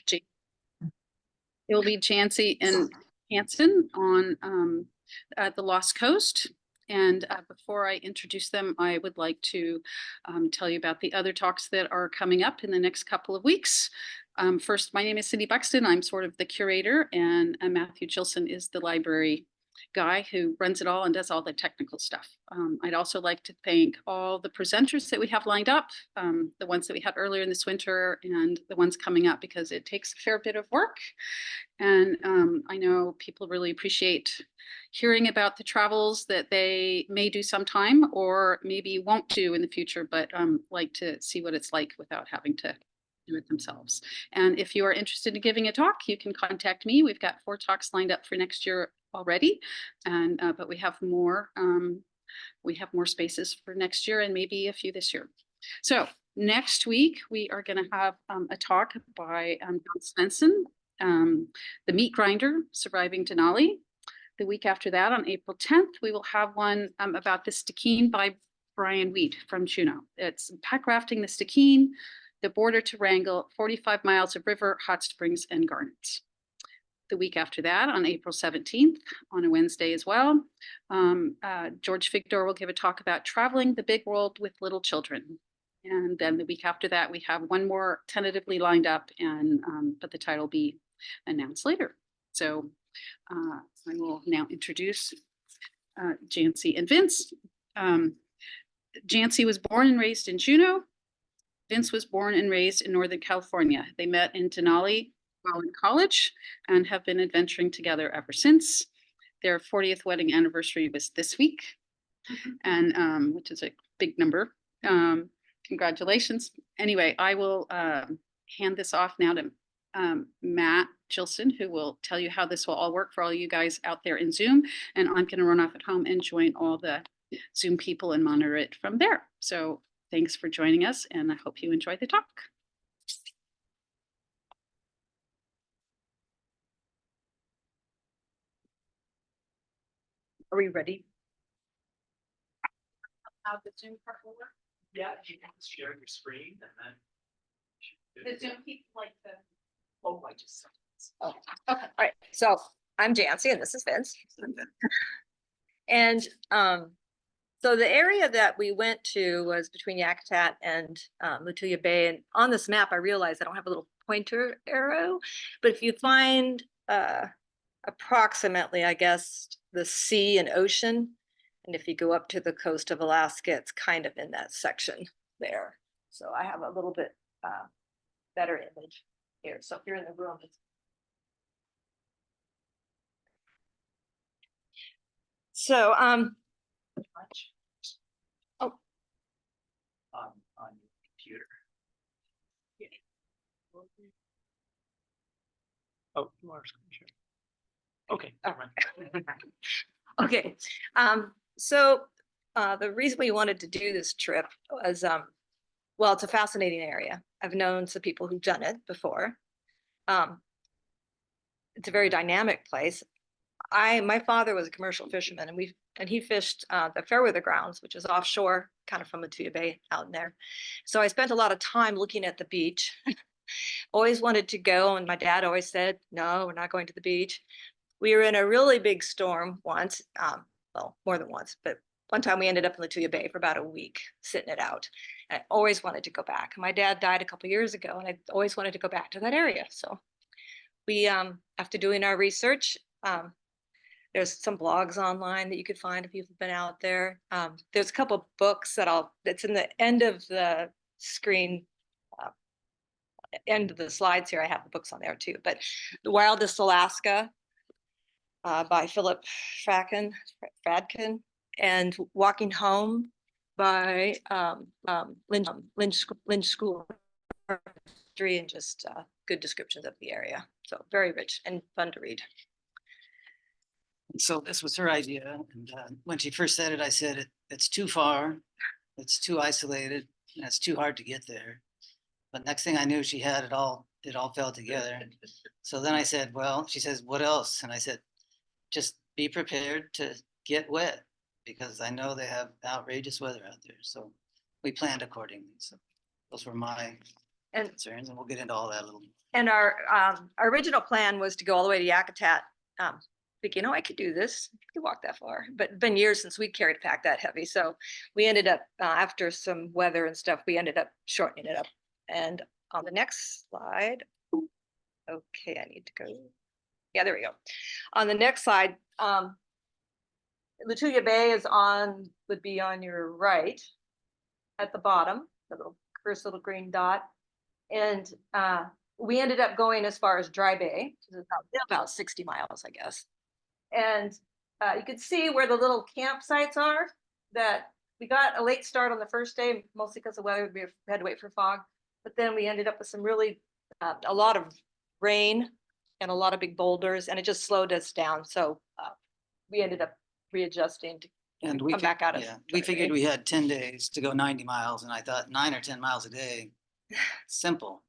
J- it will be Jansy and Hansen on the Lost Coast. And before I introduce them, I would like to tell you about the other talks that are coming up in the next couple of weeks. First, my name is Cindy Buxton. I'm sort of the curator, and Matthew Chilson is the library guy who runs it all and does all the technical stuff. I'd also like to thank all the presenters that we have lined up, the ones that we had earlier in this winter and the ones coming up, because it takes a fair bit of work. And I know people really appreciate hearing about the travels that they may do sometime or maybe won't do in the future, but like to see what it's like without having to do it themselves. And if you are interested in giving a talk, you can contact me. We've got 4 talks lined up for next year already, and but we have more spaces for next year and maybe a few this year. So next week we are going to have a talk by John Hansen, the meat grinder surviving Denali. The week after that, on April 10th, we will have one about the Stikine by Brian Wheat from Juneau. It's pack rafting the Stikine, the border to Wrangell, 45 miles of river, hot springs, and gardens. The week after that, on April 17th, on a Wednesday as well, George Figdor will give a talk about traveling the big world with little children. And then the week after that, we have one more tentatively lined up, and but the title will be announced later. So I will now introduce Jansy and Vince. Jansy was born and raised in Juneau. Vince was born and raised in Northern California. They met in Denali while in college and have been adventuring together ever since. Their 40th wedding anniversary was this week, and which is a big number. Congratulations. Anyway, I will hand this off now to Matt Chilson, who will tell you how this will all work for all you guys out there in Zoom. And I'm going to run off at home and join all the Zoom people and monitor it from there. So thanks for joining us, and I hope you enjoy the talk. Are we ready? How the Zoom part will work? Yeah, you can share your screen and then. The Zoom people like the. Oh, I just. Oh, okay. All right. So I'm Jansy and this is Vince. And so the area that we went to was between Yakutat and Lituya Bay. And on this map, I realized I don't have a little pointer arrow, but if you find approximately, I guess, the sea and ocean, and if you go up to the coast of Alaska, it's kind of in that section there. So I have a little bit better image here. So if you're in the room, it's so On your computer. Yeah. Oh, you are screen share. Okay. Oh. Okay. So the reason we wanted to do this trip was, well, it's a fascinating area. I've known some people who've done it before. It's a very dynamic place. My father was a commercial fisherman, and he fished the Fairweather Grounds, which is offshore, kind of from Lituya Bay out in there. So I spent a lot of time looking at the beach. Always wanted to go, and my dad always said, "No, we're not going to the beach." We were in a really big storm once, well, more than once, but one time we ended up in Lituya Bay for about a week, sitting it out. And I always wanted to go back. My dad died a couple of years ago, and I always wanted to go back to that area. So we, after doing our research, there's some blogs online that you could find if you've been out there. There's a couple of books that's in the end of the screen, end of the slides here. I have the books on there too. But The Wildest Alaska by Philip Fradkin, and Walking Home by Lynch School, and just good descriptions of the area. So very rich and fun to read. So this was her idea, and when she first said it, I said it's too far, it's too isolated, and it's too hard to get there. But next thing I knew, she had it all fell together. So then I said, well, she says, what else? And I said, just be prepared to get wet, because I know they have outrageous weather out there. So we planned accordingly. So those were my concerns, and we'll get into all that a little more. And our original plan was to go all the way to Yakutat. Thinking, oh, I could do this, I could walk that far, but it's been years since we carried a pack that heavy. So we ended up, after some weather and stuff, we ended up shortening it up. And on the next slide, okay, I need to go. Yeah, there we go. On the next slide, Lituya Bay would be on your right at the bottom, the first little green dot. And we ended up going as far as Dry Bay, which is about 60 miles, I guess. And you could see where the little campsites are, that we got a late start on the first day, mostly because of weather. We had to wait for fog. But then we ended up with some really, a lot of rain and a lot of big boulders, and it just slowed us down. So we ended up readjusting to And we, come back out of. yeah, we Dry figured Bay. we had 10 days to go 90 miles, and I thought 9 or 10 miles a day, simple,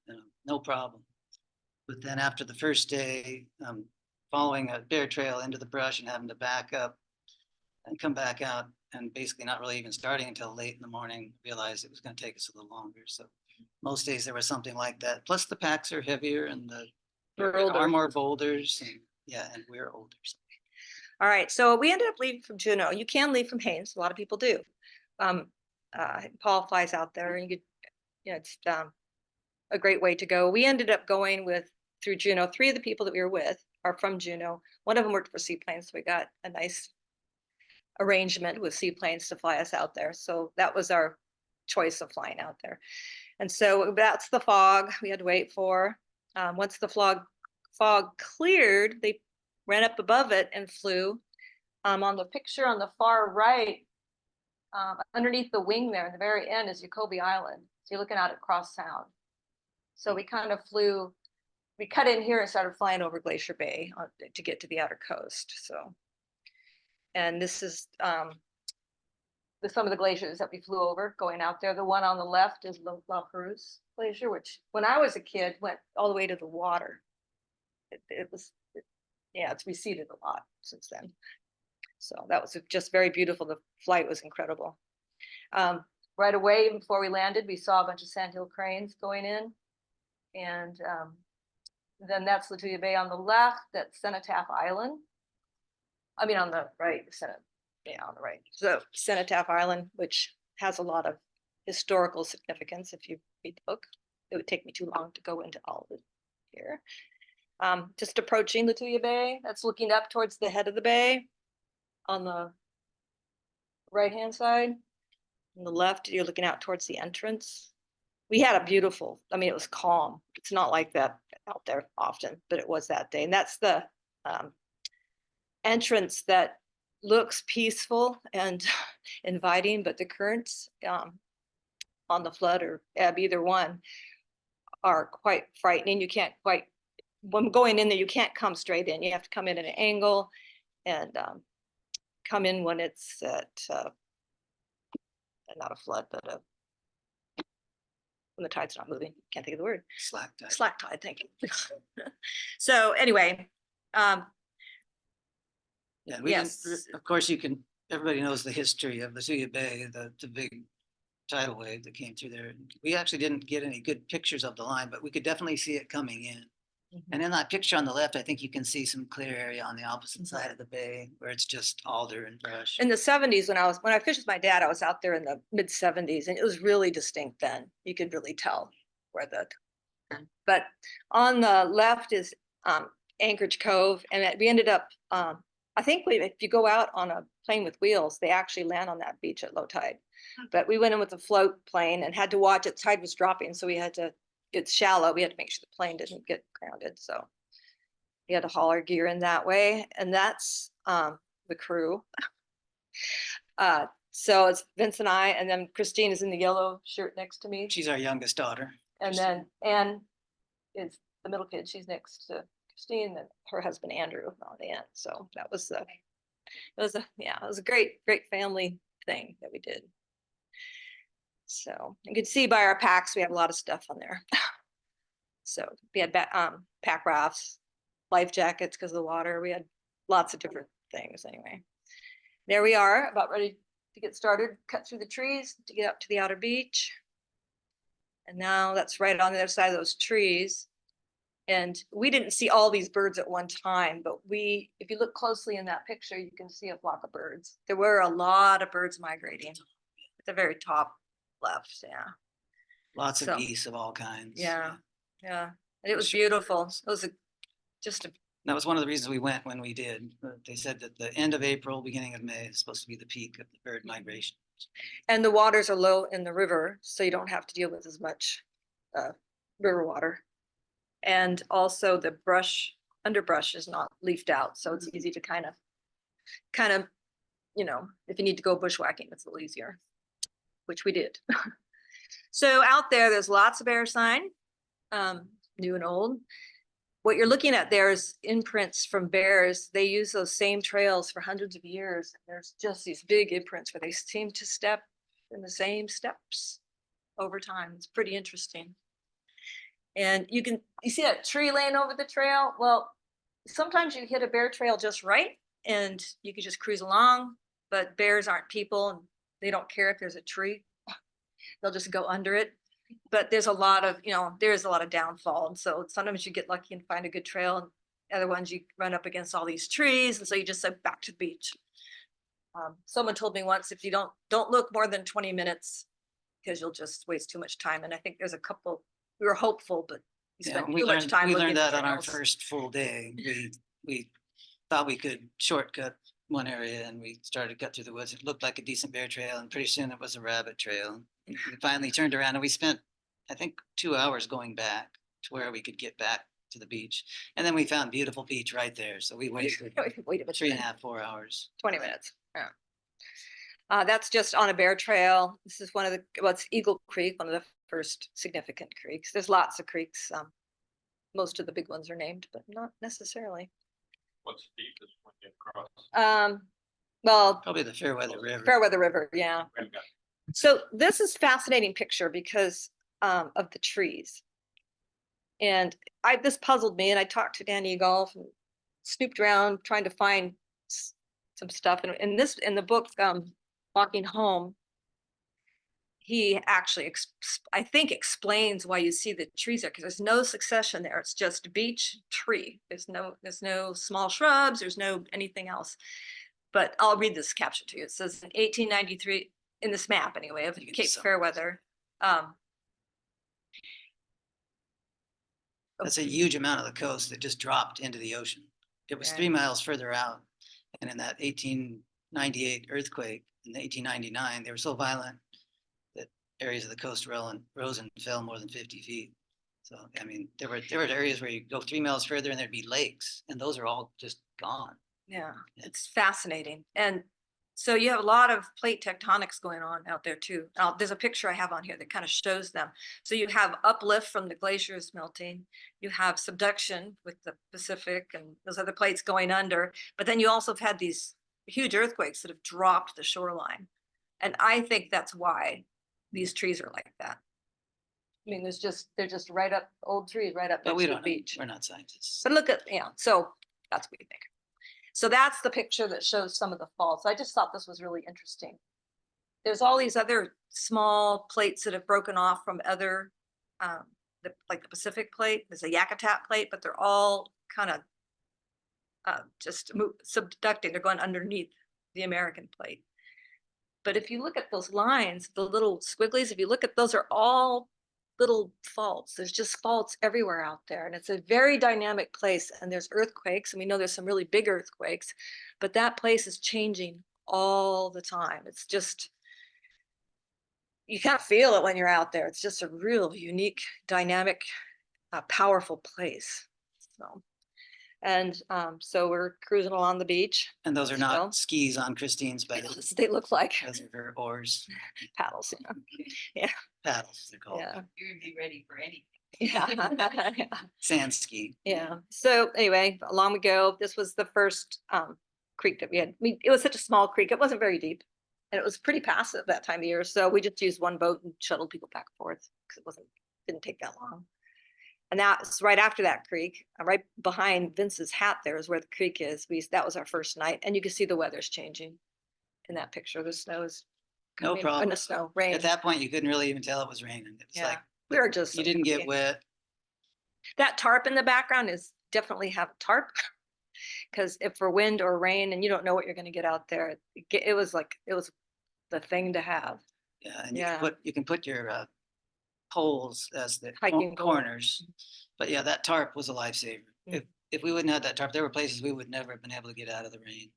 no problem. But then after the first day, following a bear trail into the brush and having to back up and come back out, and basically not really even starting until late in the morning, realized it was going to take us a little longer. So most days there was something like that. Plus the packs are heavier and there are more boulders, and yeah, and we're older. So. All right, so we ended up leaving from Juneau. You can leave from Haines, a lot of people do. Paul flies out there, and it's a great way to go. We ended up going through Juneau. 3 of the people that we were with are from Juneau. One of them worked for Seaplanes, so we got a nice arrangement with Seaplanes to fly us out there. So that was our choice of flying out there. And so that's the fog we had to wait for. Once the fog cleared, they ran up above it and flew. On the picture on the far right, underneath the wing there, in the very end, is Jacoby Island. So you're looking out at Cross Sound. So we kind of flew, we cut in here and started flying over Glacier Bay to get to the outer coast. So, and this is some of the glaciers that we flew over going out there. The one on the left is La Cruz Glacier, which when I was a kid went all the way to the water. It's receded a lot since then. So that was just very beautiful. The flight was incredible. Right away, before we landed, we saw a bunch of sandhill cranes going in. And then that's Lituya Bay on the left, that's Cenotaph Island. I mean, on the right, on the right. So Cenotaph Island, which has a lot of historical significance if you read the book. It would take me too long to go into all of it here. Just approaching Lituya Bay, that's looking up towards the head of the bay on the right-hand side. On the left, you're looking out towards the entrance. We had a beautiful, it was calm. It's not like that out there often, but it was that day. And that's the entrance that looks peaceful and inviting, but the currents on the flood or ebb, either one, are quite frightening. You can't quite, when going in there, you can't come straight in. You have to come in at an angle and come in when it's at, not a flood, but when the tide's not moving. Can't think of the word. Slack tide. Slack tide, thank you. So anyway, Yeah, we yes. didn't, of course, everybody knows the history of Lituya Bay, the big tidal wave that came through there. We actually didn't get any good pictures of the line, but we could definitely see it coming in. And in that picture on the left, I think you can see some clear area on the opposite side of the bay where it's just alder and brush. In the 70s, when I fished with my dad, I was out there in the mid 70s, and it was really distinct then. You could really tell where but on the left is Anchorage Cove, and we ended up, I think if you go out on a plane with wheels, they actually land on that beach at low tide. But we went in with a float plane and had to watch it. Tide was dropping, so we had to, it's shallow. We had to make sure the plane didn't get grounded. So we had to haul our gear in that way. And that's the crew. So it's Vince and I, and then Christine is in the yellow shirt next to me. She's our youngest daughter. And then Anne is the middle kid. She's next to Christine, and her husband Andrew on the end. So that was it was a great family thing that we did. So you could see by our packs, we have a lot of stuff on there. So we had pack rafts, life jackets because of the water. We had lots of different things anyway. There we are, about ready to get started, cut through the trees to get up to the outer beach. And now that's right on the other side of those trees. And we didn't see all these birds at one time, but if you look closely in that picture, you can see a flock of birds. There were a lot of birds migrating at the very top left. Yeah. Lots of So, geese of all kinds. Yeah. Yeah. And it was Sure. beautiful. It was just a, That was one of the reasons we went when we did. They said that the end of April, beginning of May is supposed to be the peak of the bird migration. and the waters are low in the river, so you don't have to deal with as much river water. And also the underbrush is not leafed out, so it's easy to kind of, if you need to go bushwhacking, it's a little easier, which we did. So out there's lots of bear sign, new and old. What you're looking at there is imprints from bears. They use those same trails for hundreds of years. There's just these big imprints where they seem to step in the same steps over time. It's pretty interesting. And you see that tree laying over the trail? Well, sometimes you hit a bear trail just right and you can just cruise along, but bears aren't people and they don't care if there's a tree. They'll just go under it. But there's a lot of, there's a lot of downfall. And so sometimes you get lucky and find a good trail, and other ones you run up against all these trees. And so you just say back to the beach. Someone told me once, if you don't look more than 20 minutes, because you'll just waste too much time. And I think there's a couple, we were hopeful, but we Yeah, spent too much time we looking learned at that on our trails. first full day. We thought we could shortcut one area and we started cut through the woods. It looked like a decent bear trail and pretty soon it was a rabbit trail. We finally turned around and we spent, I think, 2 hours going back to where we could get back to the beach. And then we found beautiful beach right there. So we wasted Wait a minute. 3.5, 4 hours. 20 minutes. Yeah. That's just on a bear trail. This is it's Eagle Creek, one of the first significant creeks. There's lots of creeks. Most of the big ones are named, but not necessarily. What's the deepest one you cross? Well, Probably the Fairweather River. Fairweather River, yeah. We haven't got- So this is fascinating picture because of the trees. And this puzzled me, and I talked to Danny Golf and snooped around trying to find some stuff. And in the book, Walking Home, he actually, I think, explains why you see the trees there, because there's no succession there. It's just beach, tree. There's no small shrubs. There's no anything else. But I'll read this caption to you. It says in 1893, in this map anyway, of You can Cape just Fairweather. That's a huge amount of the coast that just dropped into the ocean. It was Right. 3 miles further out. And in that 1898 earthquake, in 1899, they were so violent that areas of the coast rose and fell more than 50 feet. So, I mean, there were areas where you go 3 miles further and there'd be lakes, and those are all just gone. Yeah, it's fascinating. And so you have a lot of plate tectonics going on out there too. There's a picture I have on here that kind of shows them. So you have uplift from the glaciers melting. You have subduction with the Pacific and those other plates going under. But then you also have had these huge earthquakes that have dropped the shoreline. And I think that's why these trees are like that. I mean, they're just right up, old trees right up But next we to the don't know. beach. We're not scientists. But look at, so that's what you think. So that's the picture that shows some of the faults. I just thought this was really interesting. There's all these other small plates that have broken off from other, like the Pacific plate. There's a Yakutat plate, but they're all kind of just subducting. They're going underneath the American plate. But if you look at those lines, the little squigglies, if you look at those, are all little faults. There's just faults everywhere out there. And it's a very dynamic place. And there's earthquakes. And we know there's some really big earthquakes, but that place is changing all the time. It's just, you can't feel it when you're out there. It's just a real unique, dynamic, powerful place. So we're cruising along the beach. And those are Still. not skis on Christine's bed. They look like Those are her oars, paddles. paddles, they're called. Yeah. You'd be ready for anything. Yeah. Sand ski. Yeah. So anyway, along we go. This was the first creek that we had. It was such a small creek. It wasn't very deep, and it was pretty passive that time of year. So we just used one boat and shuttled people back and forth because didn't take that long. And that's right after that creek, right behind Vince's hat. There is where the creek is. That was our first night, and you can see the weather's changing in that picture. The snow is No coming, problem. the snow, rain. At that point, you couldn't really even tell it was raining. It was Yeah. like, We were just you didn't get wet. That tarp in the background is definitely have a tarp. Because if for wind or rain and you don't know what you're gonna get out there, it was like, it was the thing to have. Yeah, and Yeah. you can put your poles as the Hiking pole. corners. But yeah, that tarp was a lifesaver. Mm. If we wouldn't have that tarp, there were places we would never have been able to get out of the rain.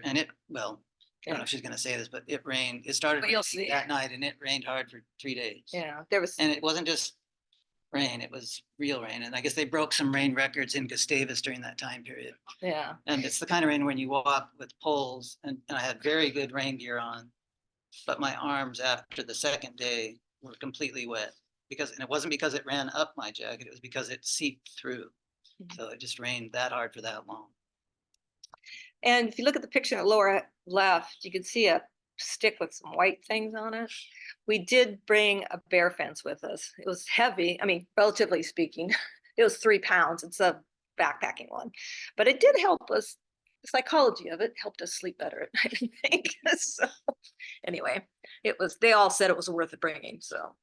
And it, well, I don't know if she's gonna say this, but it rained, it started But you'll raining see. that night and it rained hard for 3 days. Yeah, there was, And it wasn't just rain, it was real rain. And I guess they broke some rain records in Gustavus during that time period. yeah, And it's the kind of rain when you walk with poles, and I had very good rain gear on. But my arms after the second day were completely wet and it wasn't because it ran up my jacket, it was because it seeped through. So it just rained that hard for that long. and if you look at the picture in the lower left, you can see a stick with some white things on it. We did bring a bear fence with us. It was heavy, I mean, relatively speaking, it was 3 pounds. It's a backpacking one, but it did help us. The psychology of it helped us sleep better at night, I think. So anyway, they all said it was worth it bringing, so.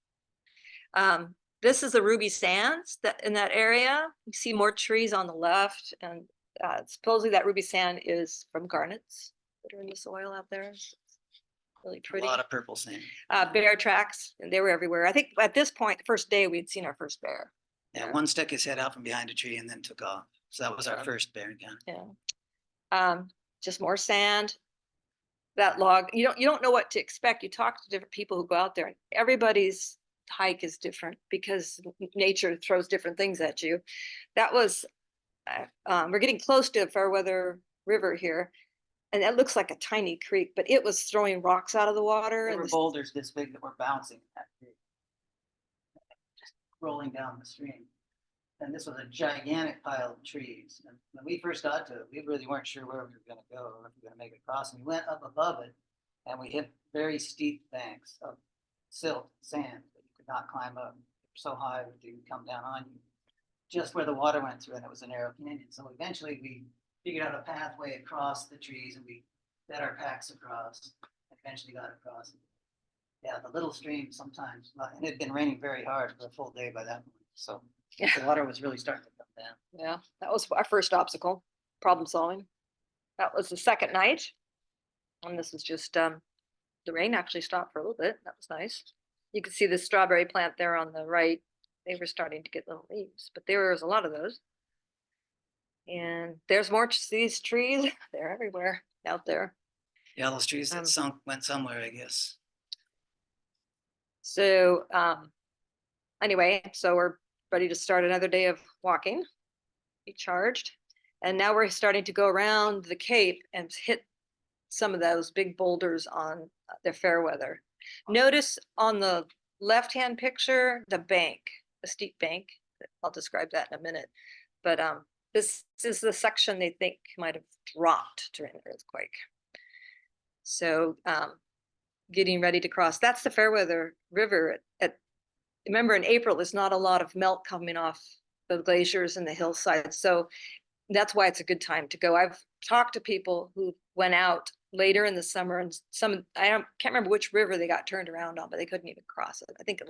This is the ruby sands that in that area. You see more trees on the left, and supposedly that ruby sand is from garnets that are in the soil out there. It's really A pretty. lot of purple sand. Bear tracks, and they were everywhere. I think at this point, the first day, we'd seen our first bear. Yeah, Yeah. one stuck his head out from behind a tree and then took off. So that was our Yeah. first bear encounter. Yeah. Just more sand. That log, you don't know what to expect. You talk to different people who go out there, and everybody's hike is different because nature throws different things at you. That was, we're getting close to Fairweather River here, and that looks like a tiny creek, but it was throwing rocks out of the water. There And were boulders this big that were bouncing in that creek, just rolling down the stream. And this was a gigantic pile of trees. And when we first got to it, we really weren't sure where we were going to go or if we were going to make it across. And we went up above it, and we hit very steep banks of silt, sand that you could not climb up. They were so high that they would come down on you, just where the water went through, and it was a narrow canyon. So eventually we figured out a pathway across the trees, and we fed our packs across, and eventually got across. Yeah, the little stream sometimes, and it had been raining very hard for a full day by that point. So the water was really starting to come down. yeah, that was our first obstacle, problem solving. That was the second night. And this was just, the rain actually stopped for a little bit. That was nice. You can see the strawberry plant there on the right. They were starting to get little leaves, but there was a lot of those. And there's more these trees. They're everywhere out there. Yeah, those trees that Um, sunk went somewhere, I guess. So anyway, so we're ready to start another day of walking. We charged. And now we're starting to go around the Cape and hit some of those big boulders on the Fairweather. Notice on the left-hand picture, the bank, a steep bank. I'll describe that in a minute. But this is the section they think might have dropped during the earthquake. So getting ready to cross. That's the Fairweather River. Remember, in April, there's not a lot of melt coming off the glaciers and the hillsides. So that's why it's a good time to go. I've talked to people who went out later in the summer, and can't remember which river they got turned around on, but they couldn't even cross it. I think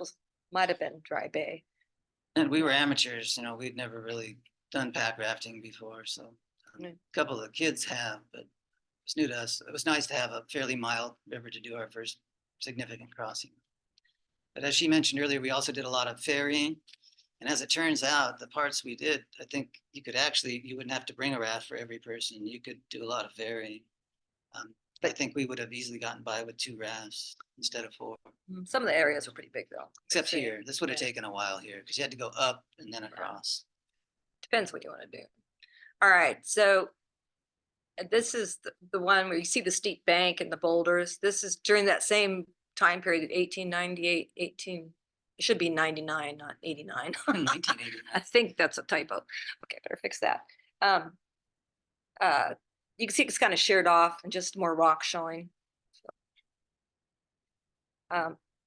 might have been Dry Bay. And we were amateurs, we'd never really done pack rafting before. So a couple of the kids have, but it was new to us. It was nice to have a fairly mild river to do our first significant crossing. But as she mentioned earlier, we also did a lot of ferrying. And as it turns out, the parts we did, I think you wouldn't have to bring a raft for every person. You could do a lot of ferrying. I think we would have easily gotten by with 2 rafts instead of 4. Some of the areas are pretty big though. Except here, this would have taken a while here because you had to go up and then across. Depends what you want to do. All right, so this is the one where you see the steep bank and the boulders. This is during that same time period, 1898, it should be 99, not 89. 1989. I think that's a typo. Okay, better fix that. You can see it's kind of sheared off and just more rock showing.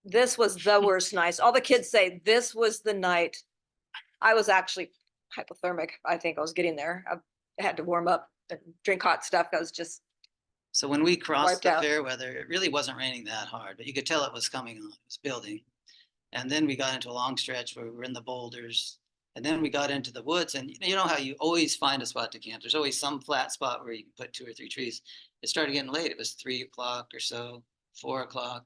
This was the worst night. All the kids say this was the night. I was actually hypothermic. I think I was getting there. I had to warm up and drink hot stuff. I was just, So when we crossed Wiped the out. Fairweather, it really wasn't raining that hard, but you could tell it was coming on. It was building. And then we got into a long stretch where we were in the boulders. And then we got into the woods, and you know how you always find a spot to camp. There's always some flat spot where you can put 2 or 3 trees. It started getting late. It was 3 o'clock or so, 4 o'clock.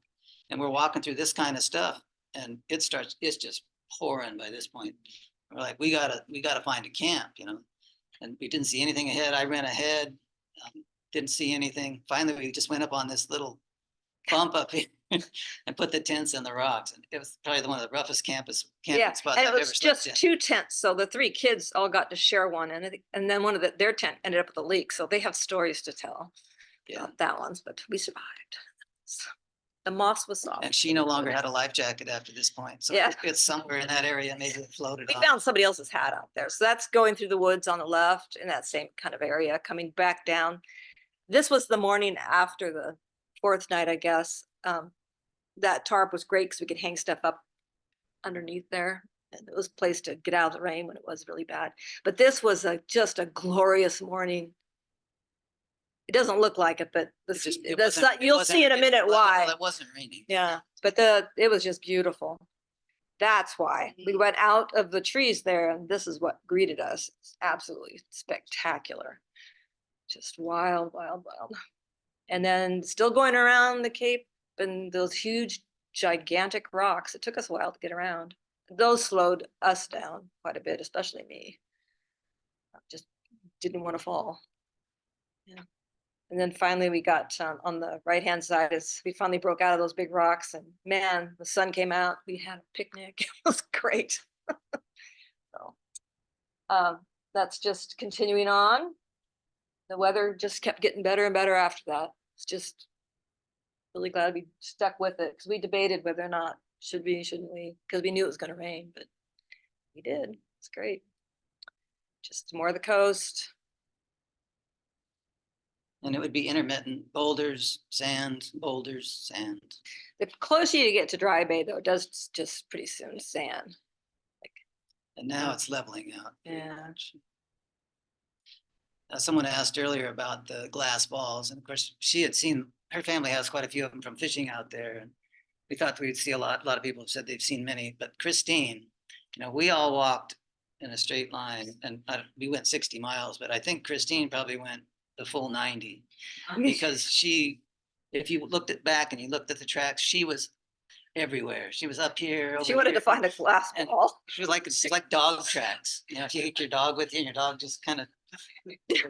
And we're walking through this kind of stuff, and it's just pouring by this point. We're like, we gotta find a camp, you know? And we didn't see anything ahead. I ran ahead, didn't see anything. Finally, we just went up on this little bump up here and put the tents in the rocks. And it was probably one of the roughest camping Yeah, spots and I've it ever was slept just in. 2 tents, so the 3 kids all got to share one, and then one of their tent ended up with a leak, so they have stories to tell Yeah. about that ones, but we survived. So, the moss was soft. And she no longer had a life jacket after this point. So Yeah. it's somewhere in that area, maybe it floated We off. found somebody else's hat out there, so that's going through the woods on the left in that same kind of area, coming back down. This was the morning after the 4th night, I guess. That tarp was great because we could hang stuff up underneath there. And it was a place to get out of the rain when it was really bad. But this was just a glorious morning. It doesn't look like it, but you'll see in a minute why. It wasn't raining. Yeah, but it was just beautiful. That's why we went out of the trees there, and this is what greeted us. It's absolutely spectacular. Just wild, wild, wild. And then still going around the Cape and those huge, gigantic rocks. It took us a while to get around. Those slowed us down quite a bit, especially me. I just didn't want to fall. Yeah. And then finally we got on the right-hand side as we finally broke out of those big rocks, and man, the sun came out. We had a picnic. It was great. So that's just continuing on. The weather just kept getting better and better after that. It's just really glad we stuck with it, because we debated whether or not shouldn't we, because we knew it was going to rain, but we did. It's great. Just more of the coast. And it would be intermittent boulders, sand, boulders, sand. The closer you get to Dry Bay, though, it does just pretty soon sand. And now it's leveling out. Yeah. Someone asked earlier about the glass balls, and of course she had seen, her family has quite a few of them from fishing out there, and we thought we'd see a lot of people have said they've seen many, but Christine, you know, we all walked in a straight line, and we went 60 miles, but I think Christine probably went the full 90, because if you looked at back and you looked at the tracks, she was everywhere. She was up here. She wanted to find a glass and ball. She was like dog tracks. You know, if you take your dog with you and your dog just kind of,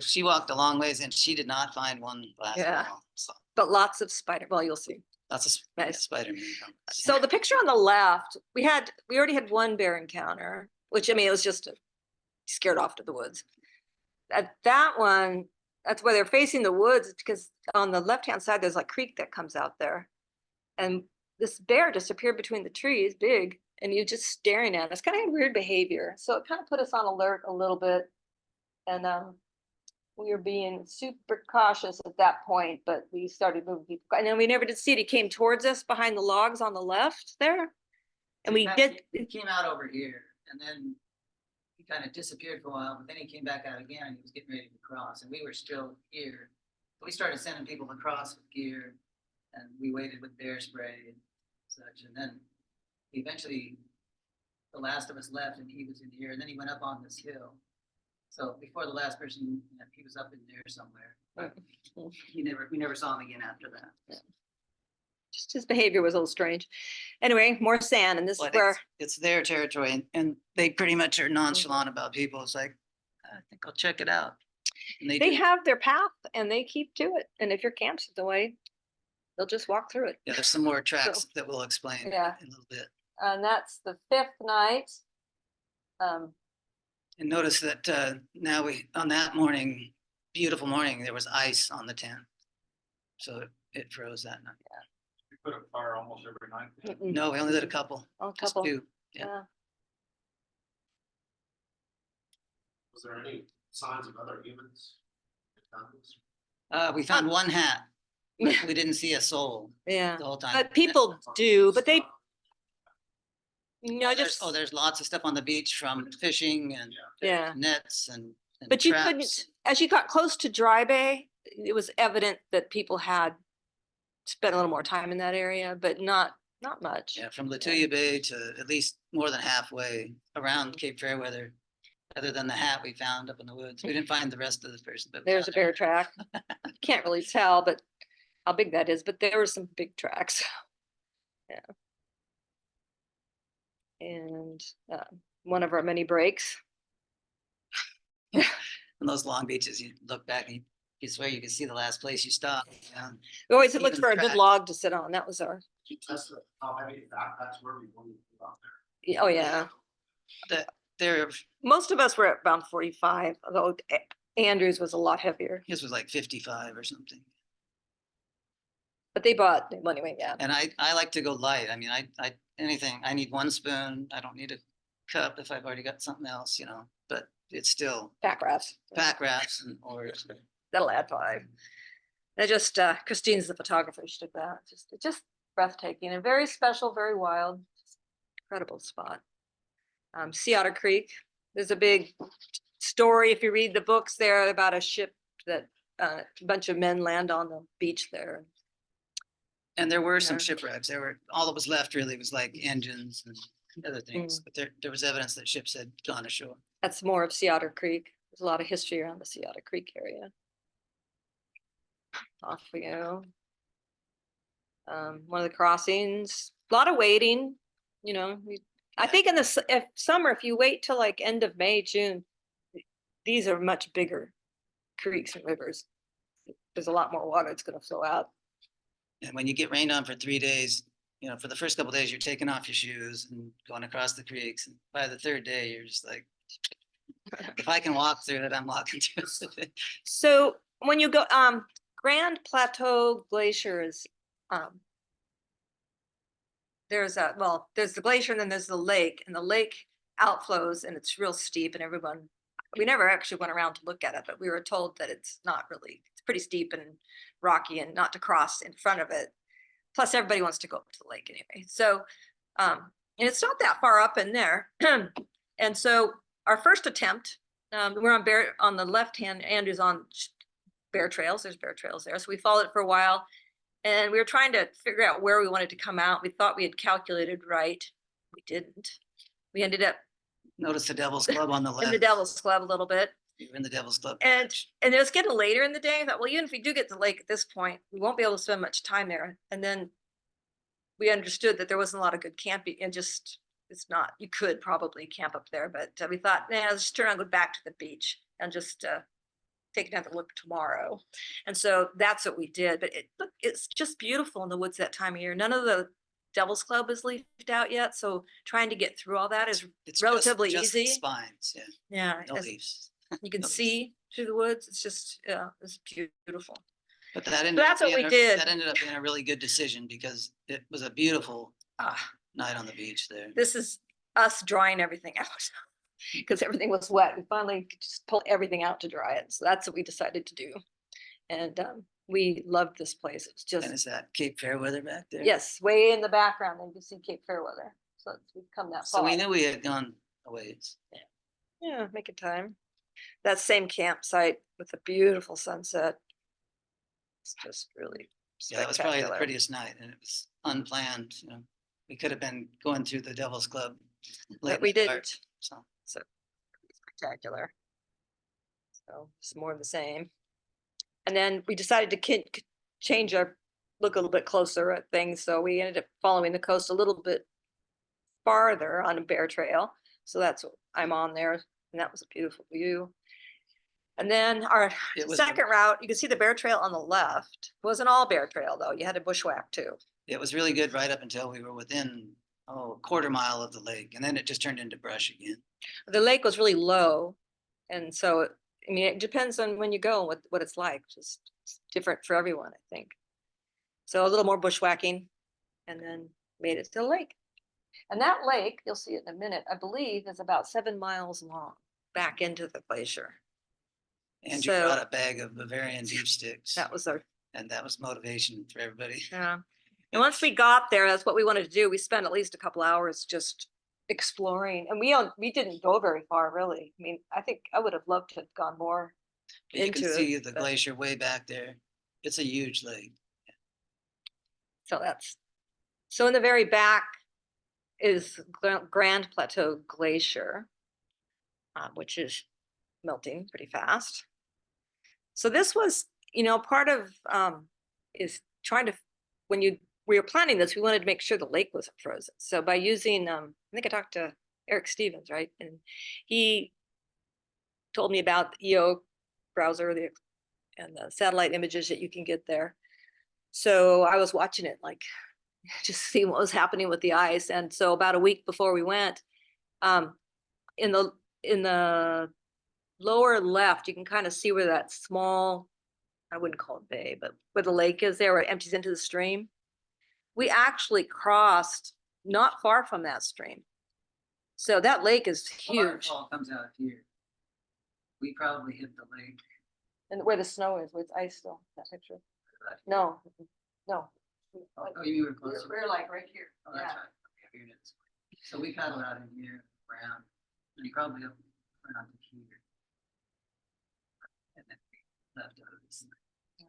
she walked a long ways and she did not find one glass Yeah. ball. So But lots of spider. Well, you'll see. that's a Nice. Spider-Man. So the picture on the left, we already had one bear encounter, which, I mean, it was just scared off to the woods. That one, that's where they're facing the woods, because on the left-hand side, there's like creek that comes out there. And this bear just appeared between the trees, big, and you just staring at it. It's kind of weird behavior. So it kind of put us on alert a little bit. And we were being super cautious at that point, but we started moving people. And then we never did see it. He came towards us behind the logs on the left there. And we did. He came out over here, and then he kind of disappeared for a while, but then he came back out again and he was getting ready to cross, and we were still here. So we started sending people across with gear, and we waited with bear spray and such, and then eventually the last of us left and he was in here, and then he went up on this hill. So before the last person, he was up in there somewhere. But we never saw him again after that. Just his behavior was a little strange. Anyway, more sand, and this is But where it's their territory, and they pretty much are nonchalant about people. It's like, I think I'll check it out. And they do. have their path and they keep to it. And if your camp's the way, they'll just walk through it. Yeah, there's some more tracks that we'll explain Yeah. in a little bit. And that's the 5th night. And notice that now on that morning, beautiful morning, there was ice on the tent. So it froze that night. You put a fire almost every night. Mm-mm. No, we only did a couple. A Just couple. 2. Yeah. Yeah. Was there any signs of other humans? We found one hat. But we didn't see a soul Yeah. the whole time. But people do, but they, just, There's lots of stuff on the beach from fishing and yeah. nets and But you traps. couldn't, as you got close to Dry Bay, it was evident that people had spent a little more time in that area, but not not much. Yeah, from Lituya Bay to at least more than halfway around Cape Fairweather. Other than the hat we found up in the woods. We didn't find the rest of the person. But we There's a found bear track. Can't really tell, but how big that is, but there were some big tracks. Yeah. And one of our many breaks. on those long beaches, you look back and you swear you can see the last place you stopped. Yeah. We always Even looked for a good track. log to sit on. That was our, You tested how heavy that's where we wanted to go out there. oh yeah. There, Most of us were at around 45, although Andrews was a lot heavier, his was like 55 or something. but they bought, well, anyway, yeah. And I like to go light. I mean, anything, I need one spoon. I don't need a cup if I've already got something else, you know, but it's still Pack rafts. pack wraps and, or That'll add 5. They just, Christine's the photographer, she took that, just breathtaking and very special, very wild, incredible spot. Sea Otter Creek, there's a big story, if you read the books there, about a ship that a bunch of men land on the beach there. And there were some Yeah. shipwrecks. There were, all that was left really was like engines and other things, but there was evidence that ships had gone ashore. That's more of Sea Otter Creek. There's a lot of history around the Sea Otter Creek area. Off we go. One of the crossings, a lot of waiting, you know, I think in the summer, if you wait till like end of May, June, these are much bigger creeks and rivers. There's a lot more water that's gonna flow out. And when you get rained on for 3 days, you know, for the first couple of days, you're taking off your shoes and going across the creeks. And by the 3rd day, you're just like, if I can walk through it, I'm walking through it. So when you go, Grand Plateau Glacier is, there's the glacier and then there's the lake, and the lake outflows and it's real steep, and we never actually went around to look at it, but we were told that it's not really, it's pretty steep and rocky and not to cross in front of it. Plus everybody wants to go up to the lake anyway. So, and it's not that far up in there. And so our first attempt, we're on the left hand, Andrew's on bear trails. There's bear trails there. So we followed it for a while, and we were trying to figure out where we wanted to come out. We thought we had calculated right. We didn't. We ended up Notice the Devil's Club on the left. in the Devil's Club a little bit. You're in the Devil's Club. And it was getting later in the day. I thought, well, even if we do get to the lake at this point, we won't be able to spend much time there. And then we understood that there wasn't a lot of good camping, and just, it's not, you could probably camp up there, but we thought, nah, let's just turn around and go back to the beach and just take another look tomorrow. And so that's what we did. But it's just beautiful in the woods that time of year. None of the Devil's Club is leafed out yet, so trying to get through all that is It's relatively just the easy. spines, yeah, Yeah, no as leaves. you can no leaves. see through the woods. It's just, yeah, it's beautiful. But that ended that's up what being we did. That ended up being a really good decision because it was a beautiful night on the beach there. This is us drying everything out because everything was wet. We finally could just pull everything out to dry it. So that's what we decided to do. And we loved this place. It's And just, is that Cape Fairweather back there? yes, way in the background, and you can see Cape Fairweather. So we've come that So far. we knew we had gone a ways. Yeah, making time. That same campsite with a beautiful sunset. It's just really Yeah, that was probably the spectacular. prettiest night, and it was unplanned, you know. We could have been going through the Devil's Club. late But we in the dark, didn't. So Spectacular. So it's more of the same. And then we decided to change our look a little bit closer at things. So we ended up following the coast a little bit farther on a bear trail. So that's what I'm on there. And that was a beautiful view. And then our it was, second route, you can see the bear trail on the left. It wasn't all bear trail though. You had to bushwhack too. it was really good right up until we were within, a quarter mile of the lake, and then it just turned into brush again. The lake was really low. And so, I mean, it depends on when you go and what it's like. Just it's different for everyone, I think. So a little more bushwhacking, and then made it to the lake. And that lake, you'll see it in a minute, I believe is about 7 miles long back into the glacier. And you So- brought a bag of Bavarian beef sticks, That was our, and that was motivation for everybody. yeah. And once we got there, that's what we wanted to do. We spent at least a couple hours just exploring, and we didn't go very far really. I mean, I think I would have loved to have gone more But you can into see it, the but- glacier way back there. It's a huge lake. So that's So in the very back is Grand Plateau Glacier, which is melting pretty fast. So this was, part of is trying to, when we were planning this, we wanted to make sure the lake wasn't frozen. So by using, I think I talked to Eric Stevens, right? And he told me about the EO browser and the satellite images that you can get there. So I was watching it, like, just seeing what was happening with the ice. And so about a week before we went, in the lower left, you can kind of see where that small, I wouldn't call it bay, but where the lake is there, where it empties into the stream. We actually crossed not far from that stream. So that lake is huge. Waterfall comes out here. We probably hit the lake. And where the snow is, where it's ice still, that picture. No, no. Oh, you were closer. We're like right here. Oh, that's right. Okay, here it is. So we paddled out in here, around, and you probably up around to here. And then we left out of this. Yeah.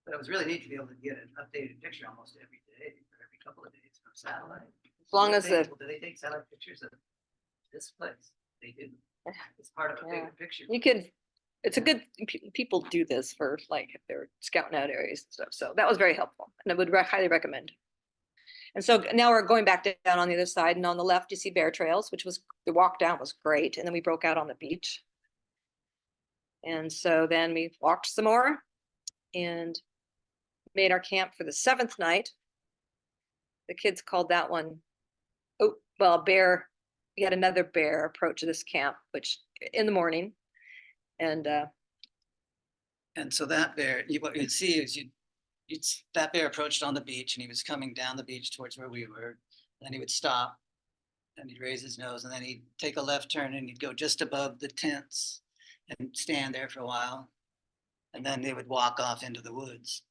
But it was really neat to be able to get an updated picture almost every day, or every couple of days from satellite. As long Do as they- the, Do they take satellite pictures of this place? They do. It's part of a Yeah. bigger picture. you could, it's a good, people do this for like, if they're scouting out areas and stuff. So that was very helpful and I would highly recommend. And so now we're going back down on the other side, and on the left, you see bear trails, which was, the walk down was great. And then we broke out on the beach. And so then we walked some more and made our camp for the 7th night. The kids called that one, bear. We had another bear approach this camp, which in the morning. And And so that bear, what you'd see is that bear approached on the beach and he was coming down the beach towards where we were. Then he would stop and he'd raise his nose and then he'd take a left turn and he'd go just above the tents and stand there for a while. And then they would walk off into the woods.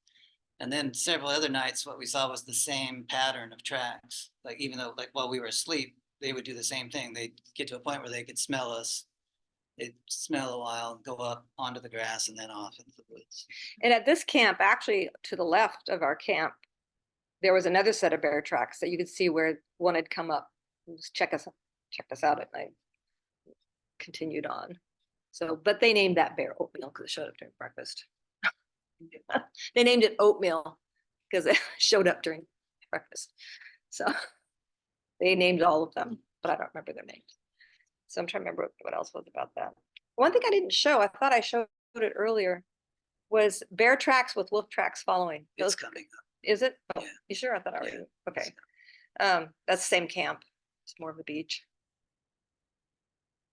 And then several other nights, what we saw was the same pattern of tracks. Like even though, like while we were asleep, they would do the same thing. They'd get to a point where they could smell us. They'd smell a while, go up onto the grass and then off into the woods. And at this camp, actually to the left of our camp, there was another set of bear tracks that you could see where one had come up, and just check us out at night. Continued on. So, but they named that bear Oatmeal because it showed up during breakfast. They named it Oatmeal because it showed up during breakfast. So they named all of them, but I don't remember their names. So I'm trying to remember what else was about that. One thing I didn't show, I thought I showed it earlier, was bear tracks with wolf tracks following. It's Those, coming up. is it? Oh, Yeah. you sure? I thought I already, Yeah. okay. That's the same camp. It's more of a beach.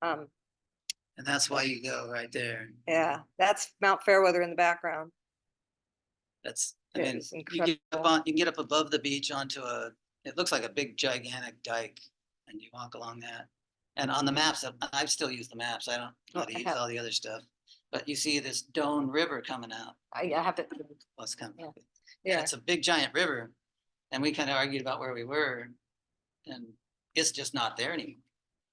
And that's why you go right there. Yeah, that's Mount Fairweather in the background. That's, I It mean, is you get you can get up above the beach onto it looks like a big gigantic dike and you walk along that. And on the maps, I've still used the maps. I don't know how to I use have. all the other stuff. But you see this Doan River coming out. I have it. What's coming? Yeah. Yeah, Yeah. it's a big giant river. And we kind of argued about where we were. And it's just not there anymore.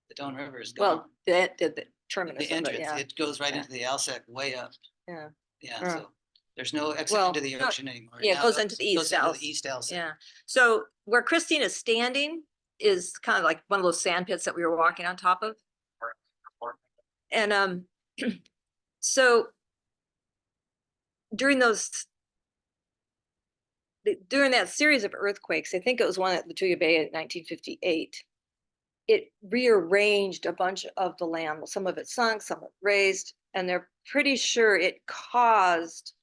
The Doan River is gone. Well, the terminus The of it, entrance, yeah. it goes right Yeah. into the Alsec way up. Yeah. Yeah, Yeah. so there's no exit Well, into the no, ocean anymore. yeah, it Now goes into the goes east into Alsec. the East Alsec. Yeah. So where Christine is standing is kind of like one of those sand pits that we were walking on top of. And so during during that series of earthquakes, I think it was one at Lituya Bay in 1958, it rearranged a bunch of the land. Some of it sunk, some of it raised, and they're pretty sure it caused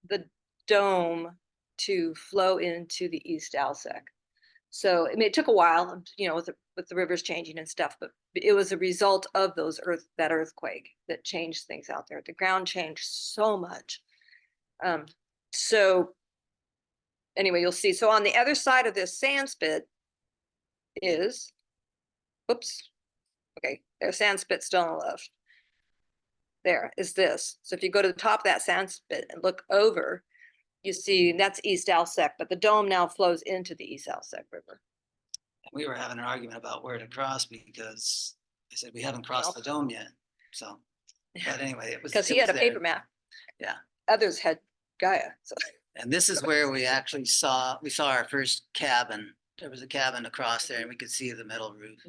the dome to flow into the East Alsec. So I mean, it took a while, with the rivers changing and stuff, but it was a result of that earthquake that changed things out there. The ground changed so much. So anyway, you'll see. So on the other side of this sand spit is, oops, okay, there's sand spit still on the left. There is this. So if you go to the top of that sand spit and look over, you see that's East Alsec, but the dome now flows into the East Alsec River. We were having an argument about where to cross because I said we haven't crossed the dome yet. So, but anyway, it was. Because he it had a was paper there. map. Yeah. Others had Gaia, so. And this is where we actually saw our first cabin there was a cabin across there and we could see the metal roof.